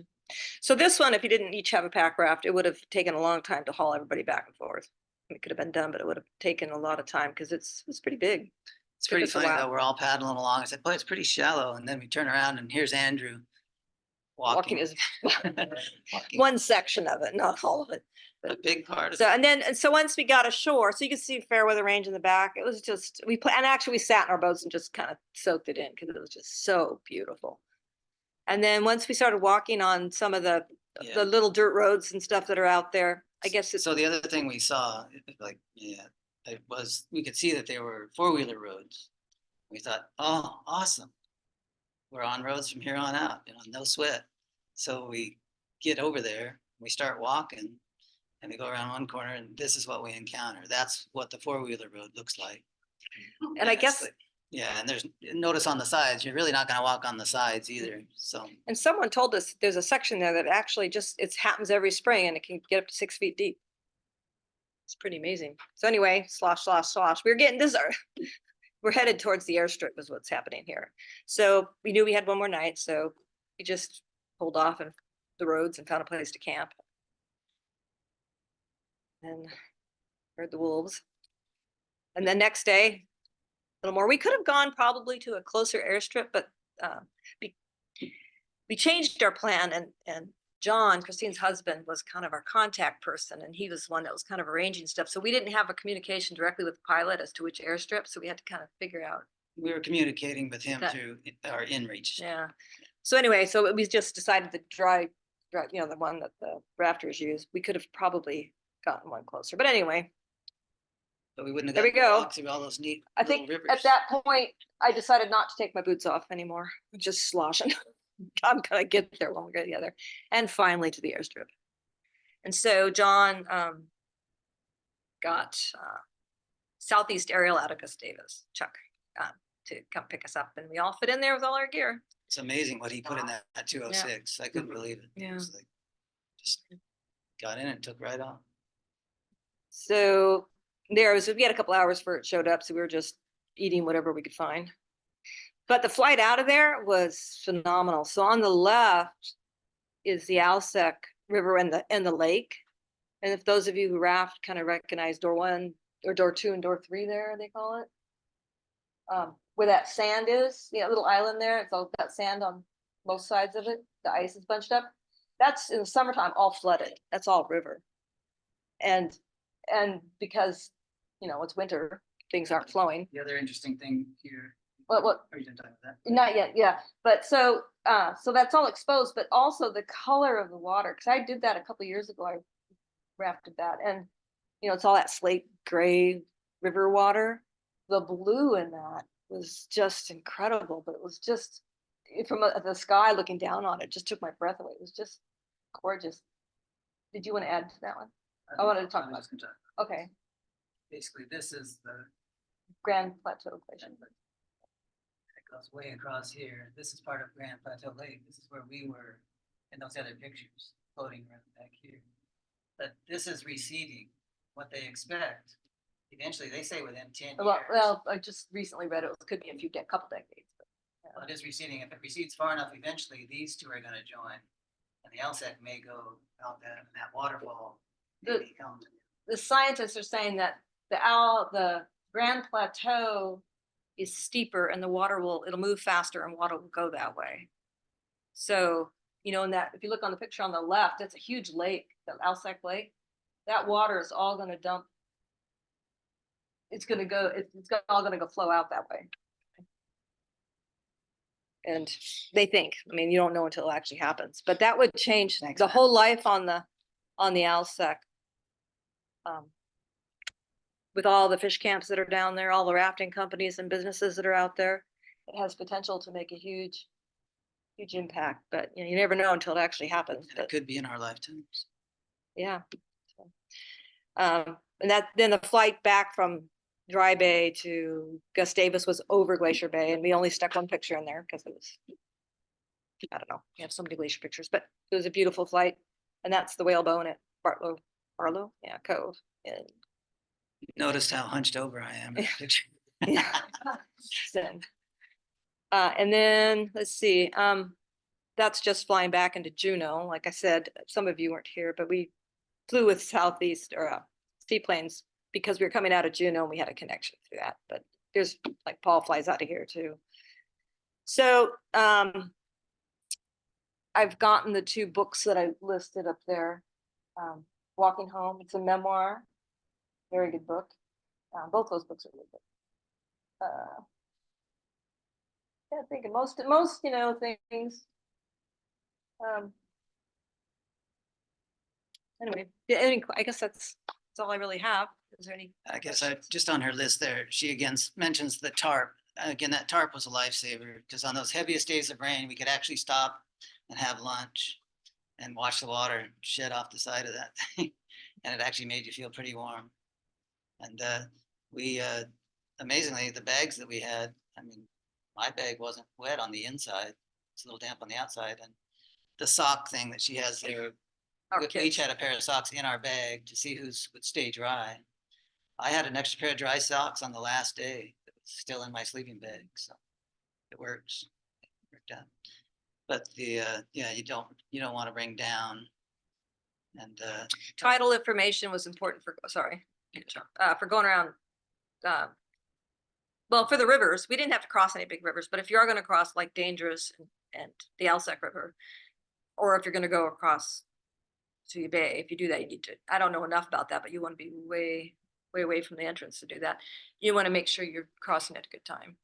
So this one, if you didn't each have a pack raft, it would have taken a long time to haul everybody back and forth. It could have been done, but it would have taken a lot of time because it's pretty big. It's Took pretty us a funny while. though. We're all paddling along. I said, boy, it's pretty shallow. And then we turn around and here's Andrew Walking walking. is Walking. one section of it, not all of it. A big part of So, it. and so once we got ashore, so you could see Fairweather Range in the back, it was just, and actually we sat in our boats and just kind of soaked it in because it was just so beautiful. And then once we started walking on some of the Yeah. little dirt roads and stuff that are out there, I guess it's, So the other thing we saw, like, it was, we could see that they were four-wheeler roads. We thought, oh, awesome. We're on roads from here on out, no sweat. So we get over there, we start walking, and we go around one corner, and this is what we encounter. That's what the four-wheeler road looks like. and I it's guess, like- yeah, and there's, notice on the sides, you're really not gonna walk on the sides either, so. and someone told us there's a section there that actually just, it happens every spring and it can get up to 6 feet deep. It's pretty amazing. So anyway, slosh, slosh, slosh. We're getting this, we're headed towards the airstrip is what's happening here. So we knew we had one more night, so we just pulled off and the roads and found a place to camp. And heard the wolves. And the next day, a little more. We could have gone probably to a closer airstrip, but we changed our plan, and John, Christine's husband, was kind of our contact person, and he was one that was kind of arranging stuff. So we didn't have a communication directly with the pilot as to which airstrip, so we had to kind of figure out. We were communicating with him That- through our inReach. Yeah. So anyway, so we just decided to drive, the one that the rafters use. We could have probably gotten one closer, but anyway, But we wouldn't have There we gotten to go. walk through all those neat I little think rivers. at that point, I decided not to take my boots off anymore, just sloshing. I'm gonna get there when we go together, and finally to the airstrip. And so John got Southeast Aerial out of Gustavus, Chuck, to come pick us up, and we all fit in there with all our gear. It's amazing what he put in that 206. I couldn't believe it. Yeah. It was like, just got in and took right off. So we had a couple hours before it showed up, so we were just eating whatever we could find. But the flight out of there was phenomenal. So on the left is the Alsek River and the lake. And if those of you who raft kind of recognize door 1 or door 2 and door 3 there, they call it. Where that sand is, little island there, it's all got sand on both sides of it. The ice is bunched up. That's in the summertime all flooded. That's all river. And because, it's winter, things aren't flowing. The other interesting thing here. What? Are you done talking about Not yet, yeah. But so that's all exposed, but also the color of the water, because I did that a couple years ago. I rafted that, and it's all that slate gray river water. The blue in that was just incredible, but it was just from the sky looking down on it, just took my breath away. It was just gorgeous. Did you want to add to that one? that? I wanted to talk was about- just gonna talk- Okay, Basically, this is the, Grand Plateau Glacier. it goes way across here. This is part of Grand Plateau Lake. This is where we were in those other pictures, floating around back here. But this is receding, what they expect. Eventually, they say within 10 years. Well, I just recently read it could be a couple decades. But, Well, it is receding. If it recedes far enough, eventually these two are gonna join. And the LSEC may go out that waterfall. The- Maybe come. the scientists are saying that the Grand Plateau is steeper and it'll move faster and water will go that way. So, in that, if you look on the picture on the left, it's a huge lake, the Alsek Lake. That water is all gonna dump. It's all gonna go flow out that way. And they think, you don't know until it actually happens, but that would change Thanks, the Matt. whole life on the Alsek. With all the fish camps that are down there, all the rafting companies and businesses that are out there, it has potential to make a huge impact, but you never know until it actually happens, And it but could be in our lifetimes. yeah. So, and then the flight back from Dry Bay to Gustavus was over Glacier Bay, and we only stuck one picture in there because it was, I don't know, we have so many glacier pictures, but it was a beautiful flight. And that's the whalebone at Barlow, yeah, Cove. And Noticed how hunched over I am in the picture. so, And then, let's see, that's just flying back into Juneau. Like I said, some of you weren't here, but we flew with Southeast or seaplanes because we were coming out of Juneau and we had a connection through that. But there's like Paul flies out of here too. So I've gotten the 2 books that I listed up there. Walking Home, it's a memoir, very good book. Both those books are really good. Yeah, I think of most, things. Anyway, yeah, I guess that's all I really have. Is there any? I guess just on her list there, she again mentions the tarp. Again, that tarp was a lifesaver because on those heaviest days of rain, we could actually stop and have lunch and watch the water shed off the side of that thing. And it actually made you feel pretty warm. And we, amazingly, the bags that we had, I mean, my bag wasn't wet on the inside. It's a little damp on the outside. And the sock thing that she has there, Our we each kids. had a pair of socks in our bag to see who's would stay dry. I had an extra pair of dry socks on the last day that was still in my sleeping bag, so it works. It worked out. But the yeah, you don't want to bring down. And Tidal information was important for, sorry, for going around. Well, for the rivers, we didn't have to cross any big rivers, but if you are going to cross like Dangerous and the Alsek River, or if you're going to go across Lituya Bay, if you do that, you need to, I don't know enough about that, but you want to be way away from the entrance to do that. You want to make sure you're crossing at a good time,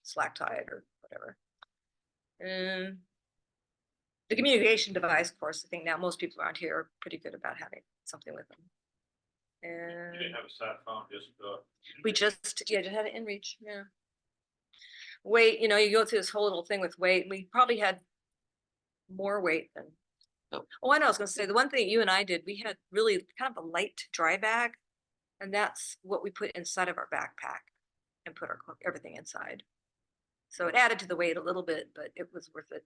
slack tide or whatever. The communication device, of course, I think now most people around here are pretty good about having something with them. You And didn't have a sat phone, just we just had it in reach, yeah. Weight, you go through this whole little thing with weight. We probably had more weight than, I know, I was gonna say, the one thing you and I did, we had really kind of a light dry bag. And that's what we put inside of our backpack and put everything inside. So it added to the weight a little bit, but it was worth it.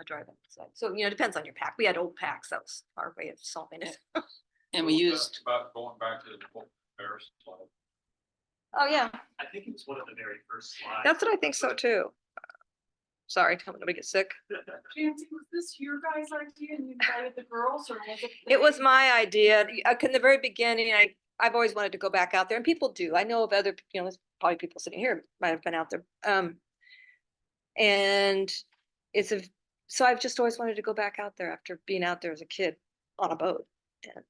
A dry bag inside. So, it depends on your pack. We had old packs. That was our way of solving it. and we used about going back to the Paris slide. Oh, yeah. I think it was one of the very first slides. That's what I think so too. Sorry, don't nobody get sick. Jansy, was this your guys' idea and you invited the girls, or was it? It was my idea. In the very beginning, I've always wanted to go back out there, and people do. I know of other, there's probably people sitting here might have been out there. And so I've just always wanted to go back out there after being out there as a kid on a boat. And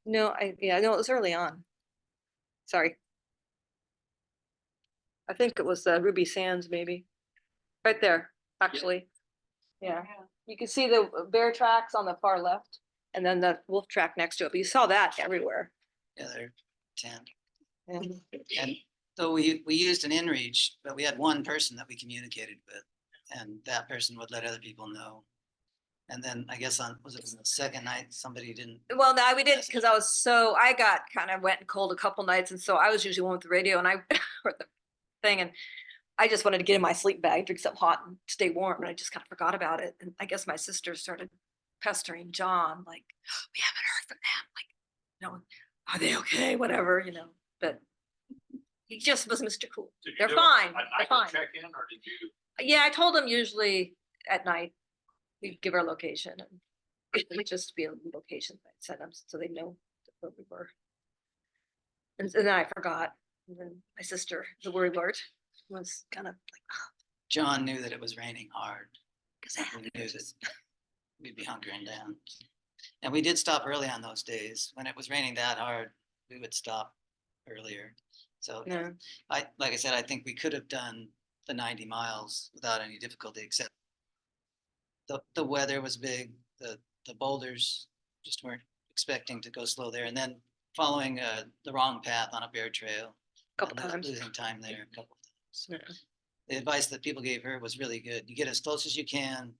no, it was early on. Sorry. I think it was Ruby Sands, maybe. Right there, actually. Yeah. You can see the bear tracks on the far left and then the wolf track next to it. But you saw that everywhere. yeah, they're 10. And And so we used an inReach, but we had one person that we communicated with, and that person would let other people know. And then I guess was it the second night somebody didn't? well, no, we didn't, because I got kind of wet and cold a couple nights, and so I was usually one with the radio and or the thing, and I just wanted to get in my sleep bag, drink something hot and stay warm, and I just kind of forgot about it. And I guess my sister started pestering John, like, we haven't heard from them, like, are they okay, whatever, but he just was Mr. Cool. Did you They're do it fine, at they're night fine. Check in, or did you? Yeah, I told them usually at night, we give our location, and it would just be a location I set them so they know where we were. And then I forgot. And then my sister, the worrywart, was kind of like, John knew that it was raining hard. because I We knew that we'd be hunkering down. And we did stop early on those days. When it was raining that hard, we would stop earlier. So no. like I said, I think we could have done the 90 miles without any difficulty, except the weather was big. The boulders just weren't expecting to go slow there. And then following the wrong path on a bear trail. Couple and times. Losing time there a couple of times. Yeah. The advice that people gave her was really good. You get as close as you can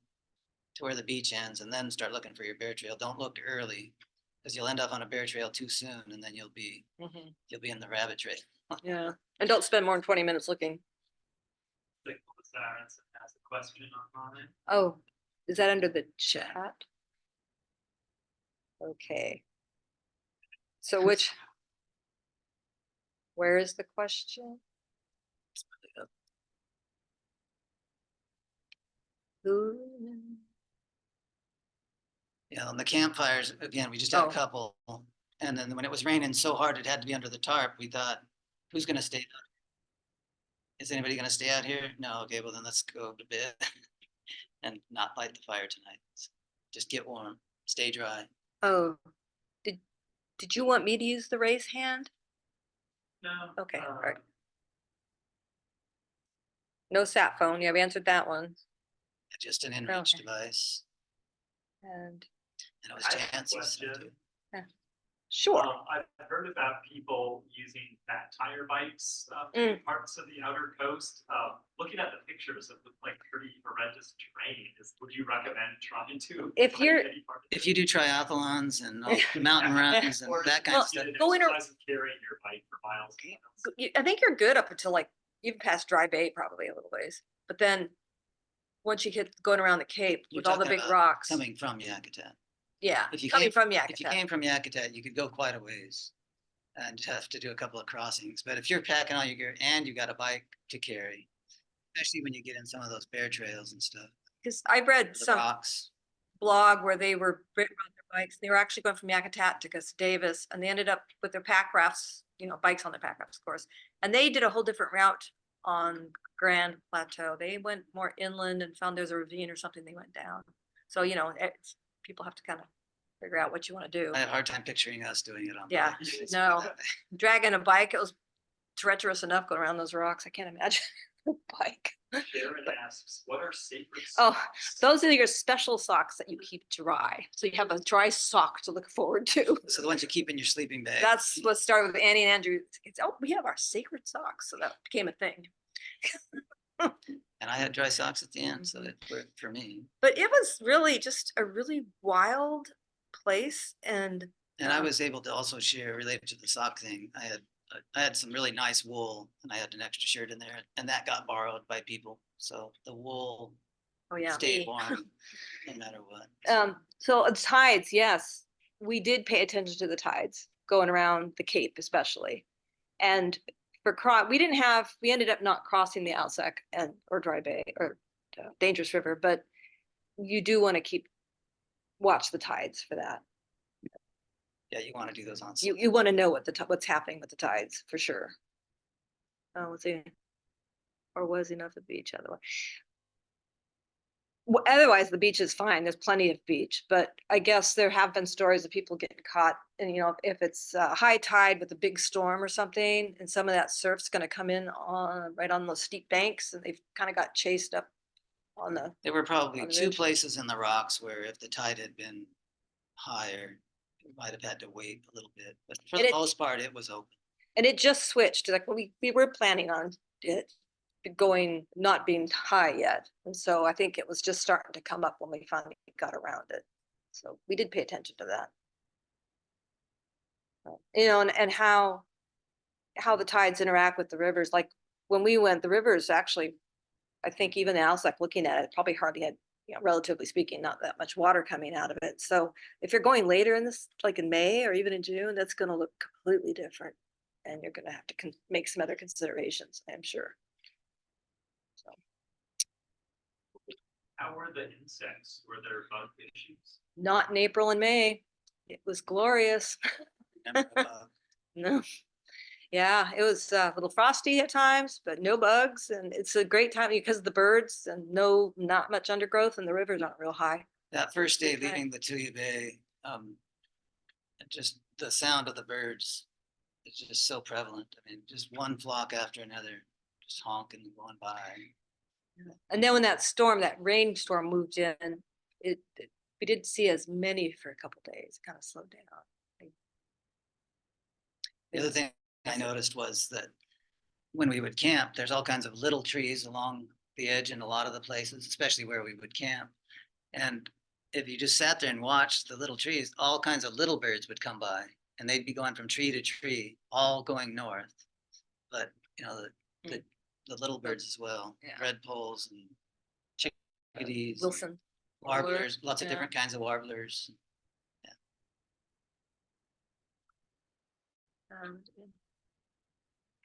to where the beach ends and then start looking for your bear trail. Don't look early because you'll end up on a bear trail too soon and then you'll be in the rabbit trail. Yeah, and don't spend more than 20 minutes looking. Sarah has a question online. Oh, is that under the chat? Okay. So where is the question? Ooh. Yeah, on the campfires, again, we just had Oh. a couple. And then when it was raining so hard, it had to be under the tarp. We thought, who's gonna stay? Is anybody gonna stay out here? No, okay, well then let's go to bed and not light the fire tonight. Just get warm, stay dry. Oh, did you want me to use the raise hand? No. Okay, all right. No sat phone. Yeah, we answered that one. Just an in-reach Okay. device. And And it was I have a Jansy. question. sure. I've heard about people using fat tire bikes, Mm. in parts of the outer coast. Looking at the pictures, it looked like pretty horrendous terrain. Would you recommend trying to? If bike you're- any part of If it? you do triathlons and all the mountain runs and Or that just kind of Well, stuff, get an going ar- exercise of carrying your bike for miles. and miles. I think you're good up until like, even past Dry Bay probably a little ways. But then, once you get going around the Cape You're with all the talking big about rocks, coming from Yakutat. yeah, If you coming came- from If you Yakutat. came from Yakutat, you could go quite a ways and have to do a couple of crossings. But if you're packing all your gear and you got a bike to carry, especially when you get in some of those bear trails and stuff, Because I read the some rocks, blog where they were riding on their bikes. They were actually going from Yakutat to Gustavus, and they ended up with their pack rafts, bikes on their pack rafts, of course. And they did a whole different route on Grand Plateau. They went more inland and found there's a ravine or something. They went down. So, people have to kind of figure out what you want to do. I have a hard time picturing us doing it on Yeah, bikes. no. Dragging a bike, it was treacherous enough going around those rocks. I can't imagine a bike. Sharon asks, what are sacred Oh, socks? those are your special socks that you keep dry. So you have a dry sock to look forward to. So the ones you keep in your sleeping bag. That's what started with Annie and Andrew. We have our sacred socks. So that became a thing. And I had dry socks at the end, so it worked for me. But it was really just a really wild place. And And I was able to also share related to the sock thing. I had some really nice wool and I had an extra shirt in there and that got borrowed by people. So the wool oh yeah, stayed me. warm no matter what. So tides, yes, we did pay attention to the tides going around the Cape, especially. And we ended up not crossing the Alsek or Dry Bay or Dangerous River, but you do want to watch the tides for that. Yeah, you want to do those on. You want to know what's happening with the tides for sure. Oh, was he not the beach otherwise? Well, otherwise the beach is fine. There's plenty of beach, but I guess there have been stories of people getting caught. And if it's high tide with a big storm or something, and some of that surf's going to come in right on those steep banks, and they've kind of got chased up on the. There were probably on the two ridge. places in the rocks where if the tide had been higher, we might have had to wait a little bit, but for And the it- most part, it was open. And it just switched. Like we were planning on it not being high yet. And so I think it was just starting to come up when we finally got around it. So we did pay attention to that. And how the tides interact with the rivers. Like when we went, the rivers actually, I think even the Alsek looking at it, probably hardly had, relatively speaking, not that much water coming out of it. So if you're going later in this, like in May or even in June, that's going to look completely different. And you're going to have to make some other considerations, I'm sure. So. How were the insects? Were there bug issues? Not in April and May. It was glorious. Remember, No. Yeah, it was a little frosty at times, but no bugs. And it's a great time because of the birds and not much undergrowth, and the rivers aren't real high. that first day Good time. leaving Lituya Bay, just the sound of the birds is just so prevalent. I mean, just one flock after another, just honking and going by. And then when that rainstorm moved in, we didn't see as many for a couple days, kind of slowed down. The other thing I noticed was that when we would camp, there's all kinds of little trees along the edge in a lot of the places, especially where we would camp. And if you just sat there and watched the little trees, all kinds of little birds would come by and they'd be going from tree to tree, all going north. But, the little birds as well, Yeah. red poles and chickadees, Wilson. warblers, lots of Yeah. different kinds of warblers.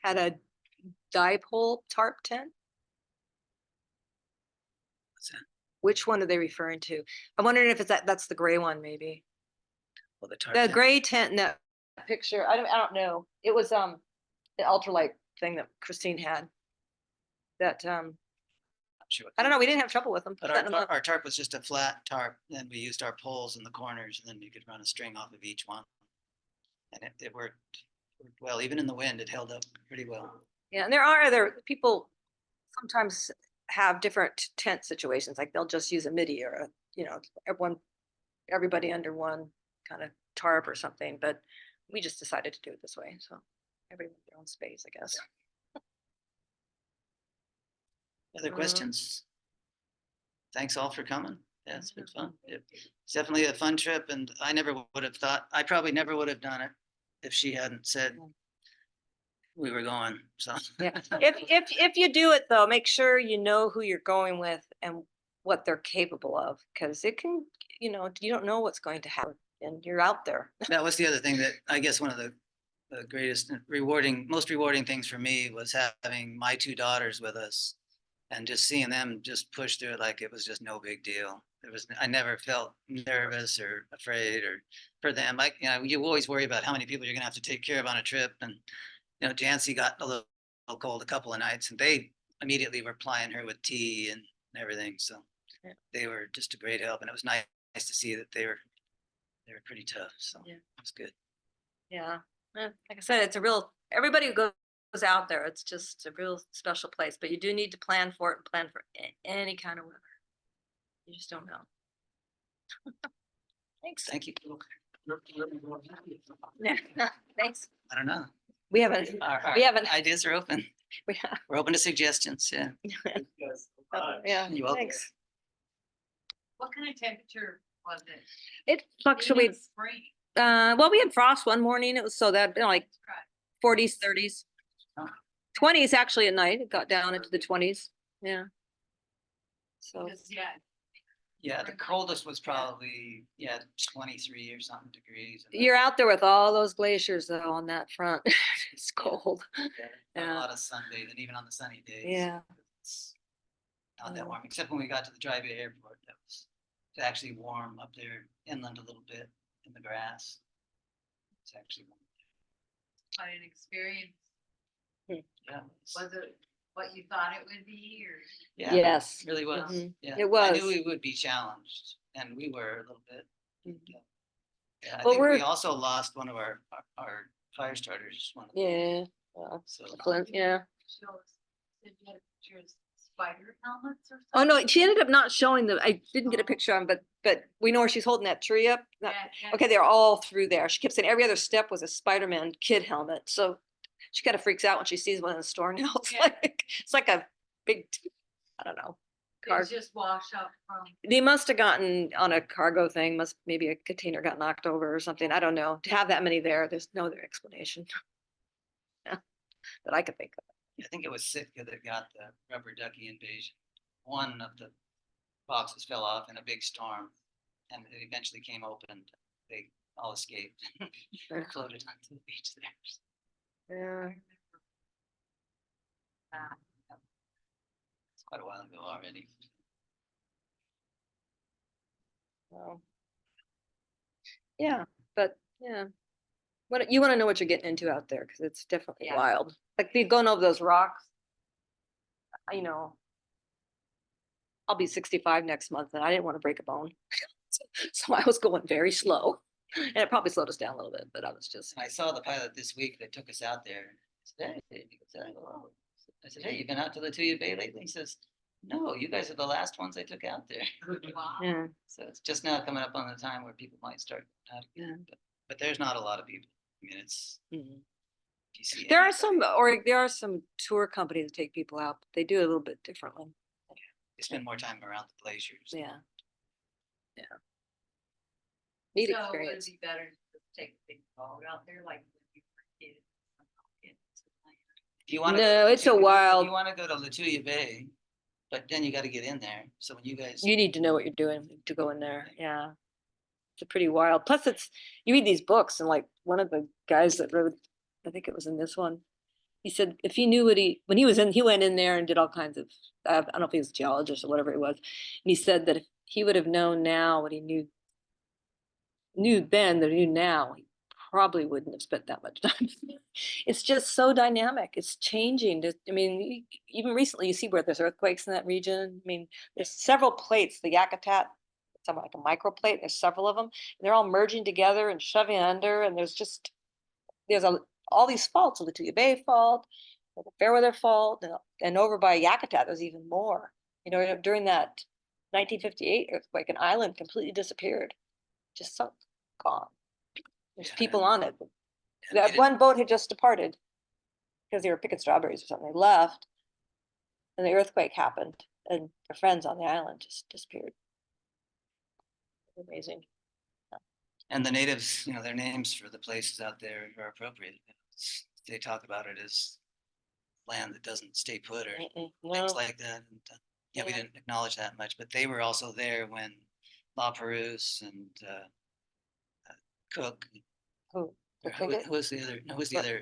Had a dipole tarp tent. What's that? which one are they referring to? I'm wondering if it's that's the gray one, maybe. Well, the tarp The tent. gray tent in that picture, I don't know. It was, the ultralight thing that Christine had. That, I'm sure what I don't that know, we is. didn't have trouble with them. But setting them up. our tarp was just a flat tarp, and we used our poles in the corners, and then you could run a string off of each one. And it worked well, even in the wind, it held up pretty well. Yeah, and there are other people sometimes have different tent situations, like they'll just use a midi or a, everybody under one kind of tarp or something, but we just decided to do it this way, so everyone with their own space, I guess. Other questions? Thanks all for coming. Yeah, it's been fun. It's definitely a fun trip, and I never would have thought, I probably never would have done it if she hadn't said we were going, so. Yeah, if you do it though, make sure you know who you're going with and what they're capable of, because it can, you don't know what's going to happen, and you're out there. That was the other thing that I guess one of the greatest most rewarding things for me was having my two daughters with us and just seeing them just push through it like it was just no big deal. I never felt nervous or afraid or for them. Like, you always worry about how many people you're gonna have to take care of on a trip. And, Jansy got a little cold a couple of nights, and they immediately were plying her with tea and everything. So Yeah. they were just a great help, and it was nice to see that they were pretty tough. So Yeah. it was good. Yeah, like I said, it's everybody who goes out there, it's just a real special place, but you do need to plan for it and plan for any kind of weather. You just don't know. Thanks. Thank you. Yeah, thanks. I don't know. We haven't, Our we haven't, ideas are open. We're open to suggestions. Yeah. yeah, You're welcome. thanks. What kind of temperature was it? It Being in fluctuates. the Spring. Well, we had frost one morning. It was so that, like 40s, 30s. Oh. 20s actually at night. It got down into the 20s. Yeah. So, Because, yeah, Yeah, the coldest was probably 23 or something degrees. and you're out there with all those glaciers though on that front. It's cold. not Yeah. a lot of sunbathing, even on the sunny days. Yeah. It's not that warm, except when we got to the Dry Bay Airport. It's actually warm up there inland a little bit in the grass. It's actually warm. quite an experience. Yeah. Was it what you thought it would be or? Yeah, Yes. it really was. Mhm. Yeah. It I was. knew we would be challenged, and we were a little bit. Mhm. Yeah, I Well, think we we're- also lost one of our fire starters. One of them. Yeah. Well, So Flint, yeah. Show us, did you have pictures, spider helmets or Oh, something? no, she ended up not showing them. I didn't get a picture on, but we know where she's holding that tree up. Yeah, Okay, they're all through there. She kept saying every other step was a Spider-Man kid helmet. So she kind of freaks out when she sees one in the store now. Yeah. It's like a big, I don't know. Car. It's just wash up from. They must have gotten on a cargo thing, maybe a container got knocked over or something. I don't know. To have that many there, there's no other explanation. Yeah, that I could think of. I think it was Sitka that got the rubber ducky invasion. One of the boxes fell off in a big storm, and it eventually came open. They all escaped. Yeah. Floated onto the beach there. Yeah. It's quite a while ago already. Well, yeah, but yeah. What you want to know what you're getting into out there, because it's definitely Yeah. wild. Like we going over those rocks. I'll be 65 next month, and I didn't want to break a bone, so I was going very slow, and it probably slowed us down a little bit. But I was just, And I saw the pilot this week that took us out there. I said, hey, he said, "Oh." I said, hey, you been out to Lituya Bay lately? He says, no, you guys are the last ones I took out there. Wow. yeah, So it's just now coming up on the time where people might start out again. But there's not a lot of people. I mean, it's, mhm. if you see There are anybody, there are some tour companies that take people out. But they do it a little bit differently. they spend more time around the glaciers. Yeah, yeah. Neat So would it experience. be better to take a big boat out there like when you were kids? If you want No, it's a if wild- you want to go to Lituya Bay, but then you got to get in there. So when you guys, You need to know what you're doing to go in there. Yeah. It's a pretty wild. Plus you read these books, and like one of the guys that wrote, I think it was in this one, he said if he knew when he went in there and did all kinds of, I don't know if he was a geologist or whatever it was. And he said that if he would have known now what he knew then, that he knew now, he probably wouldn't have spent that much time. It's just so dynamic. It's changing. I mean, even recently you see where there's earthquakes in that region. I mean, there's several plates, the Yakutat, something like a microplate, there's several of them. And they're all merging together and shoving under, and there's all these faults, the Lituya Bay fault, the Fairweather fault, and over by Yakutat, there's even more. You know, during that 1958 earthquake, an island completely disappeared, just sunk, gone. There's Yeah. people on it. And That one boat had just departed because they were picking strawberries or something. They left, and the earthquake happened, and their friends on the island just disappeared. Amazing. And the natives, you know, their names for the places out there are appropriate. They talk about it as land that doesn't stay put or No, things like that. And yeah, we Yeah. didn't acknowledge that much, but they were also there when La Perouse and Cook. who? The Or who frigate? who was the other? No, who was the What? other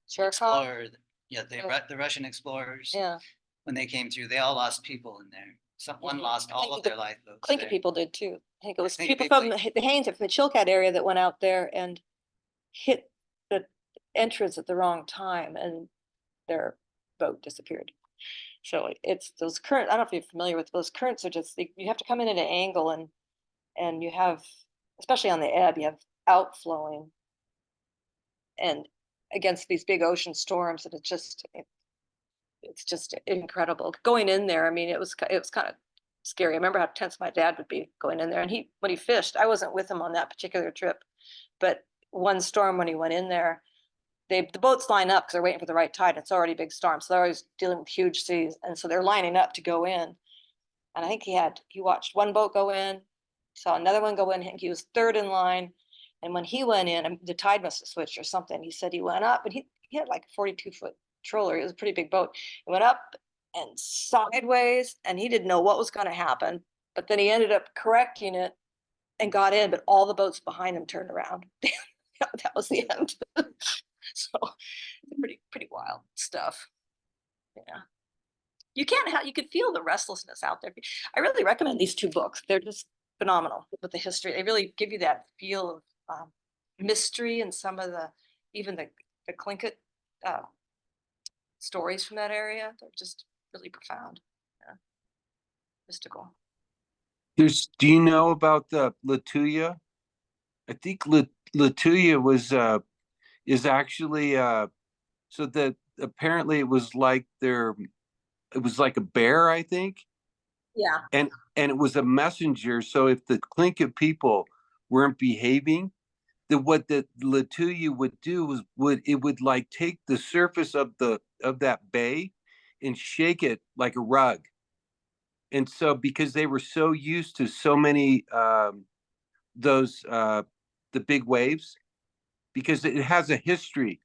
Sherikov? explorer? Yeah, Uh, the Russian explorers. Yeah, When they came through, they all lost people in there. Someone Mhm. lost I all think of the their lifeboats. Tlingit there. people did too. I think it was Tlingit people people, from the Hansen, from the Chilkat area that went out there and hit the entrance at the wrong time, and their boat disappeared. So it's those current, I don't know if you're familiar with those currents, are just, you have to come in at an angle, and you have, especially on the ebb, you have outflowing and against these big ocean storms, and it's just incredible going in there. I mean, it was kind of scary. I remember how tense my dad would be going in there, and when he fished, I wasn't with him on that particular trip, but one storm when he went in there, the boats line up because they're waiting for the right tide. It's already a big storm, so they're always dealing with huge seas, and so they're lining up to go in. And I think he watched one boat go in, saw another one go in. I think he was third in line, and when he went in, the tide must have switched or something. He said he went up, and he had like a 42-foot trawler. It was a pretty big boat. He went up and sideways, and he didn't know what was going to happen. But then he ended up correcting it and got in, but all the boats behind him turned around. That was the end. So pretty wild stuff. Yeah. You can't have, you could feel the restlessness out there. I really recommend these two books. They're just phenomenal with the history. They really give you that feel of mystery, and some of even the Tlingit stories from that area. They're just really profound. Yeah. Mystical. Do you know about the Lituya? I think Lituya is actually so that apparently it was like a bear, I think, Yeah. and it was a messenger. So if the Tlingit people weren't behaving, then what the Lituya would do was would like take the surface of that bay and shake it like a rug. And so because they were so used to so many those the big waves, because it has a history,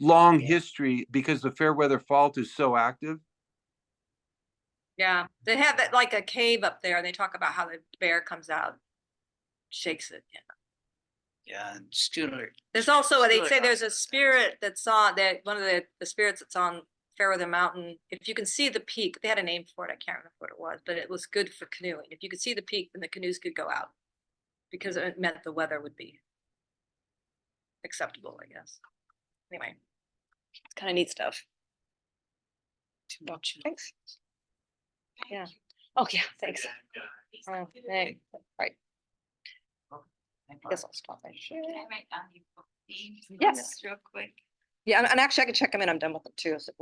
long history, because the Fairweather Fault is so active. Yeah. They have that like a cave up there, and they talk about how the bear comes out, shakes it. Yeah. Yeah, and Stuart. There's also, they Stuart- say there's a spirit that's on that, one of the spirits that's on Fairweather Mountain. If you can see the peak, they had a name for it. I can't remember what it was, but it was good for canoeing. If you could see the peak, then the canoes could go out because it meant the weather would be acceptable, I guess. Anyway, it's kind of neat stuff. Thanks. Yeah. Oh, yeah, thanks. Hey, right. I guess I'll stop right here. Can I write down your book names? Yes. Real quick. Yeah, and actually I can check them in. I'm done with them too. So